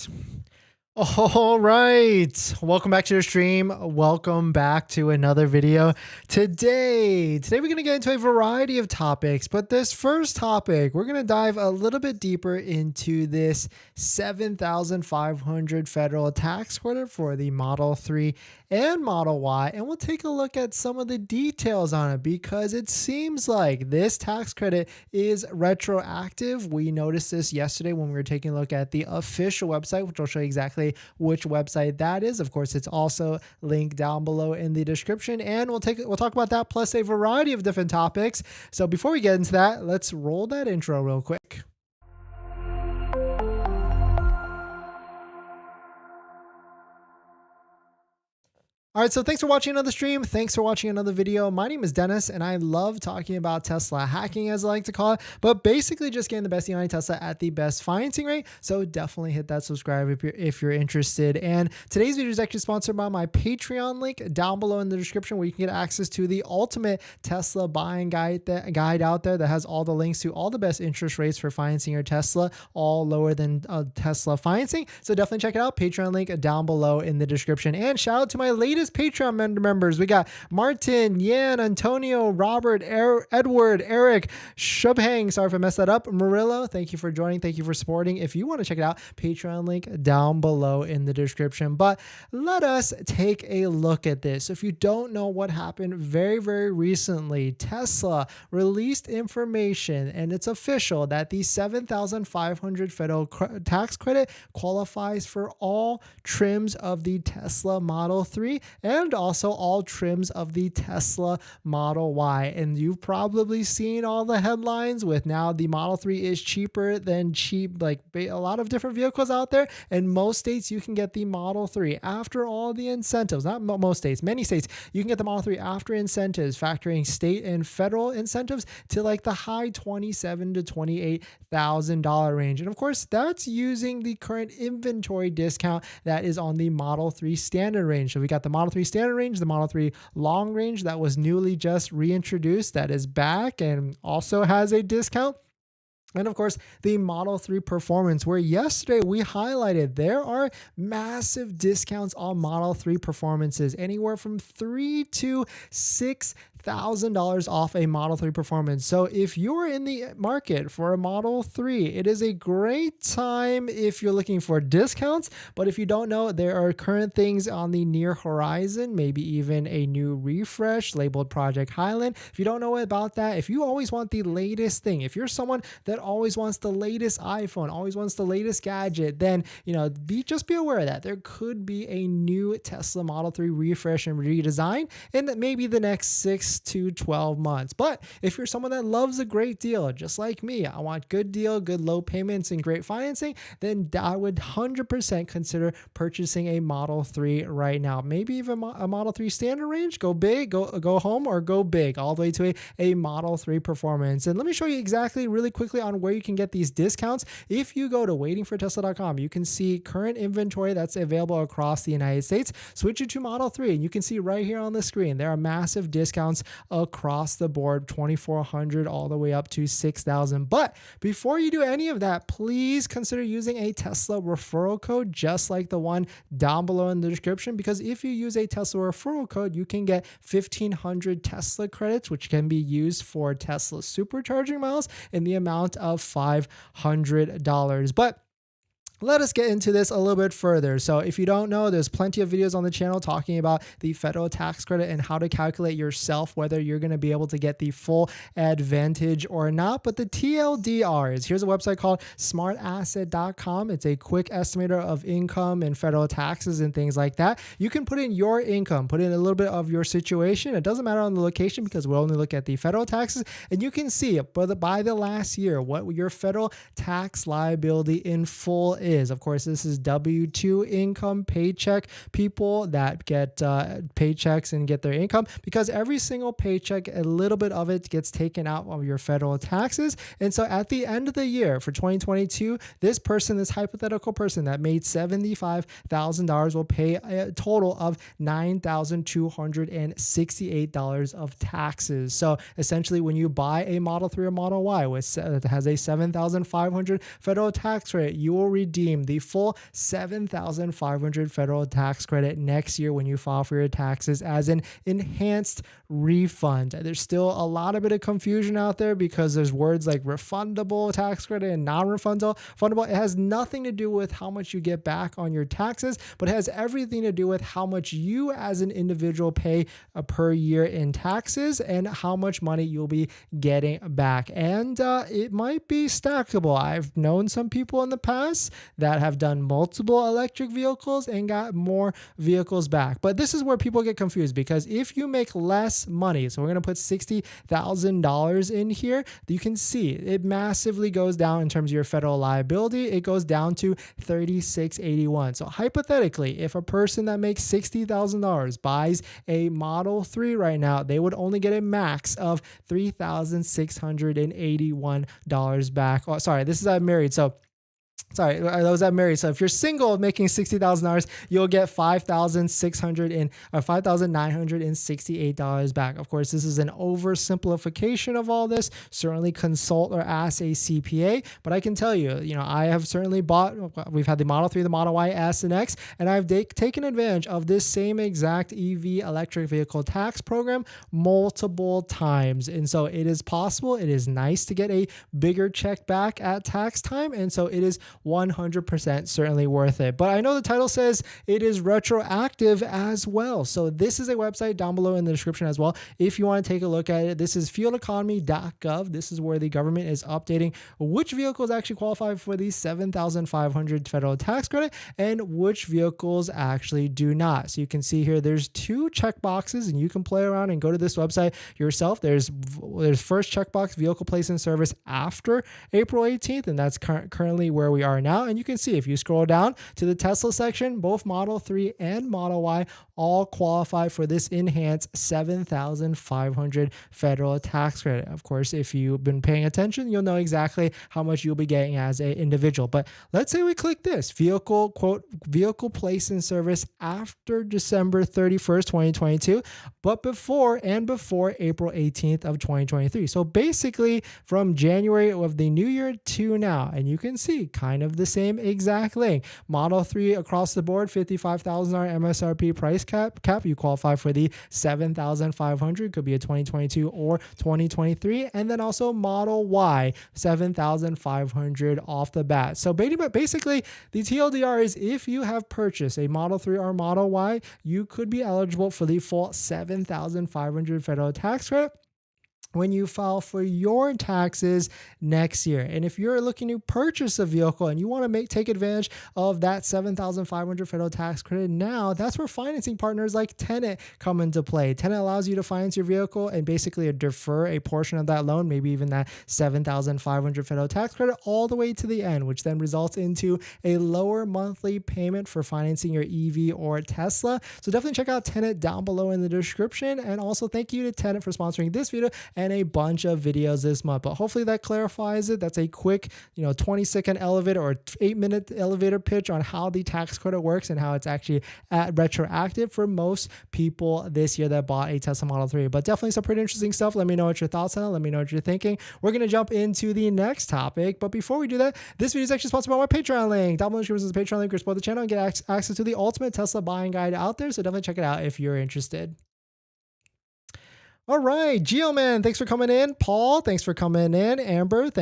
Perfect. All right. Welcome back to the stream. Welcome back to another video. Today we're going to get into a variety of topics, but this first topic, we're going to dive a little bit deeper into this $7,500 federal tax credit for the Model 3 and Model Y, and we'll take a look at some of the details on it because it seems like this tax credit is retroactive. We noticed this yesterday when we were taking a look at the official website, which I'll show you exactly which website that is. Of course, it's also linked down below in the description, and we'll talk about that plus a variety of different topics. So before we get into that, let's roll that intro real quick. All right, so thanks for watching another stream. Thanks for watching another video. My name is Dennis, and I love talking about Tesla hacking, as I like to call it, but basically just getting the best deal on Tesla at the best financing rate. So definitely hit that subscribe if you're interested. And today's video is actually sponsored by my Patreon link down below in the description, where you can get access to the ultimate Tesla buying guide out there that has all the links to all the best interest rates for financing your Tesla, all lower than Tesla financing. So definitely check it out. Patreon link down below in the description. And shout out to my latest Patreon members. We got Martin, Yan, Antonio, Robert, Edward, Eric, Shubhang, sorry if I messed that up, Murillo, thank you for joining, thank you for supporting. If you want to check it out, Patreon link down below in the description. But let us take a look at this. If you don't know what happened very recently, Tesla released information, and it's official, that the $7,500 federal tax credit qualifies for all trims of the Tesla Model 3 and also all trims of the Tesla Model Y. And you've probably seen all the headlines with now the Model 3 is cheaper than like a lot of different vehicles out there. In most states, you can get the Model 3 after all the incentives. Not most states, many states, you can get the Model 3 after incentives, factoring state and federal incentives, to like the high $27,000 to $28,000 range. And of course, that's using the current inventory discount that is on the Model 3 standard range. So we got the Model 3 standard range, the Model 3 long range that was newly just reintroduced, that is back and also has a discount. And of course, the Model 3 Performance, where yesterday we highlighted there are massive discounts on Model 3 Performances, anywhere from $3,000 to $6,000 off a Model 3 Performance. So if you're in the market for a Model 3, it is a great time if you're looking for discounts. But if you don't know, there are current things on the near horizon, maybe even a new refresh labeled Project Highland. If you don't know about that, if you always want the latest thing, if you're someone that always wants the latest iPhone, always wants the latest gadget, then just be aware of that. There could be a new Tesla Model 3 refresh and redesign in maybe the next 6 to 12 months. But if you're someone that loves a great deal, just like me, I want good deal, good low payments, and great financing, then I would 100% consider purchasing a Model 3 right now. Maybe even a Model 3 standard range, go big, go home, or go big all the way to a Model 3 Performance. And let me show you exactly really quickly on where you can get these discounts. If you go to waitingfortesla.com, you can see current inventory that's available across the United States. Switch it to Model 3, and you can see right here on the screen, there are massive discounts across the board, $2,400 all the way up to $6,000. But before you do any of that, please consider using a Tesla referral code, just like the one down below in the description, because if you use a Tesla referral code, you can get 1,500 Tesla credits, which can be used for Tesla supercharging miles in the amount of $500. But let us get into this a little bit further. So if you don't know, there's plenty of videos on the channel talking about the federal tax credit and how to calculate yourself whether you're going to be able to get the full advantage or not. But the TLDR is, here's a website called smartasset.com. It's a quick estimator of income and federal taxes and things like that. You can put in your income, put in a little bit of your situation. It doesn't matter on the location because we'll only look at the federal taxes, and you can see by the last year what your federal tax liability in full is. Of course, this is W-2 income, paycheck people that get paychecks and get their income, because every single paycheck, a little bit of it gets taken out of your federal taxes. And so at the end of the year for 2022, this hypothetical person that made $75,000 will pay a total of $9,268 of taxes. So essentially, when you buy a Model 3 or Model Y that has a $7,500 federal tax rate, you will redeem redeem the full $7,500 federal tax credit next year when you file for your taxes as an enhanced refund. There's still a lot of bit of confusion out there because there's words like refundable tax credit and non-refundable. It has nothing to do with how much you get back on your taxes, but it has everything to do with how much you as an individual pay per year in taxes and how much money you'll be getting back. And it might be stackable. I've known some people in the past that have done multiple electric vehicles and got more vehicles back. But this is where people get confused, because if you make less money, so we're going to put $60,000 in here, you can see it massively goes down in terms of your federal liability. It goes down to $36.81. So hypothetically, if a person that makes $60,000 buys a Model 3 right now, they would only get a max of $3,681 back. Oh, sorry, this is married. So sorry, I was married. So if you're single making $60,000, you'll get $5,968 back. Of course, this is an oversimplification of all this. Certainly consult or ask a CPA. But I can tell you, I have certainly we've had the Model 3, the Model Y, S, and X, and I've taken advantage of this same exact EV electric vehicle tax program multiple times. And so it is possible. It is nice to get a bigger check back at tax time. And so it is 100% certainly worth it. But I know the title says it is retroactive as well. So this is a website down below in the description as well. If you want to take a look at it, this is fueleconomy.gov. This is where the government is updating which vehicles actually qualify for the $7,500 federal tax credit and which vehicles actually do not. So you can see here, there's two check boxes, and you can play around and go to this website yourself. There's first checkbox, vehicle placed in service after April 18th, and that's currently where we are now. And you can see if you scroll down to the Tesla section, both Model 3 and Model Y all qualify for this enhanced $7,500 federal tax credit. Of course, if you've been paying attention, you'll know exactly how much you'll be getting as an individual. But let's say we click this vehicle placed in service after December 31st, 2022, but before April 18th of 2023. So basically from January of the new year to now, and you can see kind of the same exact link. Model 3 across the board, $55,000 MSRP price cap. You qualify for the $7,500, could be a 2022 or 2023. And then also Model Y, $7,500 off the bat. So basically, the TLDR is if you have purchased a Model 3 or Model Y, you could be eligible for the full $7,500 federal tax credit when you file for your taxes next year. And if you're looking to purchase a vehicle and you want to take advantage of that $7,500 federal tax credit now, that's where financing partners like Tenet come into play. Tenet allows you to finance your vehicle and basically defer a portion of that loan, maybe even that $7,500 federal tax credit, all the way to the end, which then results into a lower monthly payment for financing your EV or Tesla. So definitely check out Tenet down below in the description. And also thank you to Tenet for sponsoring this video and a bunch of videos this month. But hopefully that clarifies it. That's a quick 20-second elevator or 8-minute elevator pitch on how the tax credit works and how it's actually retroactive for most people this year that bought a Tesla Model 3. But definitely some pretty interesting stuff. Let me know what your thoughts on it. Let me know what you're thinking. We're going to jump into the next topic. But before we do that, this video is actually sponsored by my Patreon link. Down below in the description is the Patreon link. You support the channel and get access to the ultimate Tesla buying guide out there. So definitely check it out if you're interested. All right, Geoman, thanks for coming in. Paul, thanks for coming in. Amber,